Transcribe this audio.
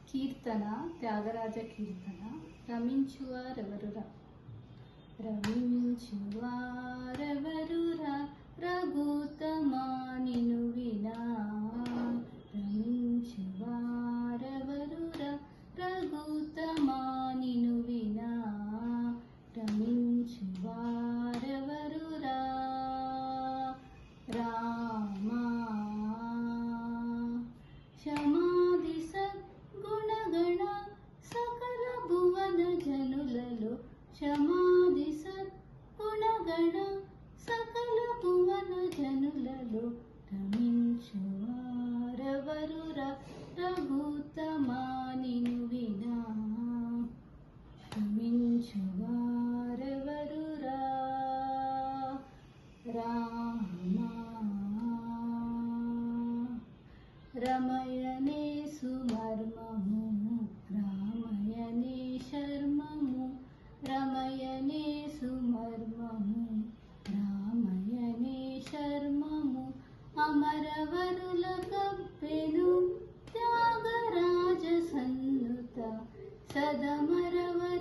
కీర్తన త్యాగరాజ కీర్తన రమించువారెవరురా రమించువారెవరురా రఘుతమా నిను వినా రమించువారెవరురా రఘుతమా నిను వినా రమించువారెవరురా రామా క్షమాది సద్గుణగణ సకల భువన జనులలో క్షమాది సద్గుణగణ సకల భువన జనులలో రమించువారెవరురా రఘుతమా నిను వినా రమించువారెవరురా రామా రమయనే సుమర్మము రామయనే శర్మము రమయనే సుమర్మము రామయనే శర్మము అమరవరుల కప్పెను త్యాగరాజ సన్నుత సదమరవరు